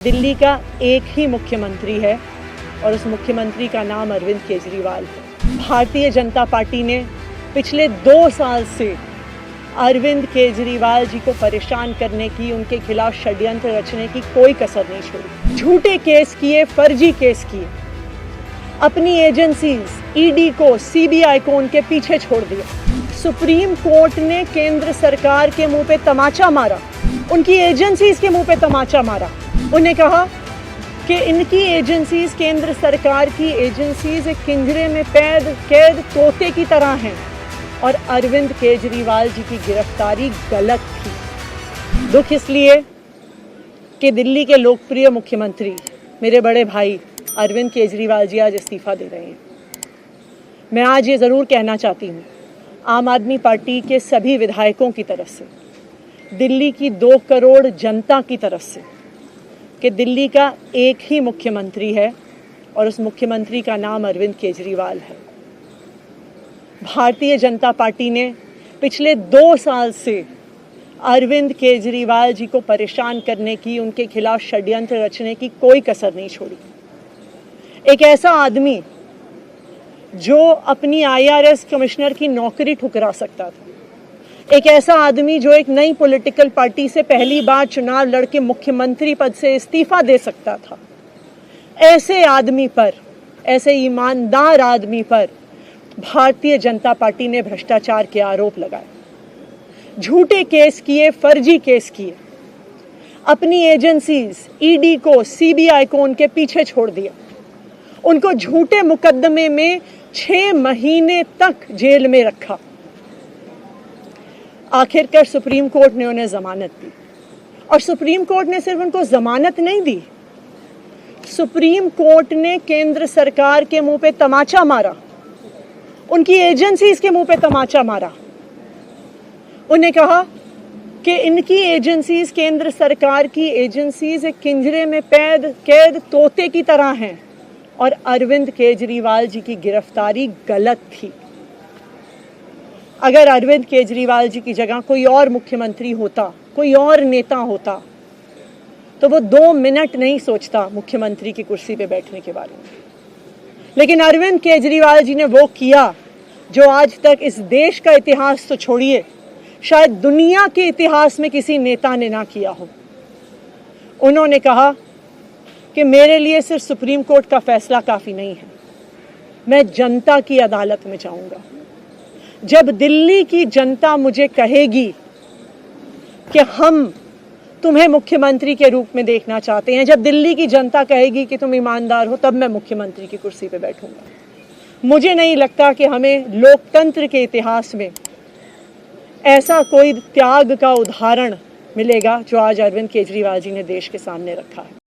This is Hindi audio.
दिल्ली का एक ही मुख्यमंत्री है और उस मुख्यमंत्री का नाम अरविंद केजरीवाल है। भारतीय जनता पार्टी ने पिछले 2 साल से अरविंद केजरीवाल जी को परेशान करने की, उनके खिलाफ षड्यंत्र रचने की कोई कसर नहीं छोड़ी। झूठे केस किए, फर्जी केस किए, अपनी एजेंसीज ईडी को, सीबीआई को उनके पीछे छोड़ दिया। सुप्रीम कोर्ट ने केंद्र सरकार के मुंह पे तमाचा मारा, उनकी एजेंसीज के मुंह पे तमाचा मारा। उन्हें कहा कि इनकी एजेंसीज, केंद्र सरकार की एजेंसीज एक पिंजरे में कैद तोते की तरह हैं और अरविंद केजरीवाल जी की गिरफ्तारी गलत थी। दुख इसलिए कि दिल्ली के लोकप्रिय मुख्यमंत्री, मेरे बड़े भाई अरविंद केजरीवाल जी आज इस्तीफा दे रहे हैं। मैं आज ये ज़रूर कहना चाहती हूँ आम आदमी पार्टी के सभी विधायकों की तरफ से, दिल्ली की 2 करोड़ जनता की तरफ से, कि दिल्ली का एक ही मुख्यमंत्री है और उस मुख्यमंत्री का नाम अरविंद केजरीवाल है। भारतीय जनता पार्टी ने पिछले 2 साल से अरविंद केजरीवाल जी को परेशान करने की, उनके खिलाफ षड्यंत्र रचने की कोई कसर नहीं छोड़ी। एक ऐसा आदमी जो अपनी IRS कमिश्नर की नौकरी ठुकरा सकता था, एक ऐसा आदमी जो एक नई पॉलिटिकल पार्टी से पहली बार चुनाव लड़के मुख्यमंत्री पद से इस्तीफा दे सकता था, ऐसे आदमी पर, ऐसे ईमानदार आदमी पर भारतीय जनता पार्टी ने भ्रष्टाचार के आरोप लगाए, झूठे केस किए, फर्जी केस किए, अपनी एजेंसीज ईडी को, सीबीआई को उनके पीछे छोड़ दिया, उनको झूठे मुकदमे में 6 महीने तक जेल में रखा। आखिरकार सुप्रीम कोर्ट ने उन्हें जमानत दी और सुप्रीम कोर्ट ने सिर्फ उनको जमानत नहीं दी, सुप्रीम कोर्ट ने केंद्र सरकार के मुंह पे तमाचा मारा, उनकी एजेंसीज के मुंह पे तमाचा मारा। उन्हें कहा कि इनकी एजेंसीज, केंद्र सरकार की एजेंसीज एक पिंजरे में कैद तोते की तरह हैं और अरविंद केजरीवाल जी की गिरफ्तारी गलत थी। अगर अरविंद केजरीवाल जी की जगह कोई और मुख्यमंत्री होता, कोई और नेता होता, तो वो 2 मिनट नहीं सोचता मुख्यमंत्री की कुर्सी पे बैठने के बारे में। लेकिन अरविंद केजरीवाल जी ने वो किया जो आज तक इस देश का इतिहास तो छोड़िए, शायद दुनिया के इतिहास में किसी नेता ने ना किया हो। उन्होंने कहा कि मेरे लिए सिर्फ सुप्रीम कोर्ट का फैसला काफ़ी नहीं है, मैं जनता की अदालत में जाऊंगा। जब दिल्ली की जनता मुझे कहेगी कि हम तुम्हें मुख्यमंत्री के रूप में देखना चाहते हैं, जब दिल्ली की जनता कहेगी कि तुम ईमानदार हो, तब मैं मुख्यमंत्री की कुर्सी पे बैठूंगा। मुझे नहीं लगता कि हमें लोकतंत्र के इतिहास में ऐसा कोई त्याग का उदाहरण मिलेगा जो आज अरविंद केजरीवाल जी ने देश के सामने रखा है।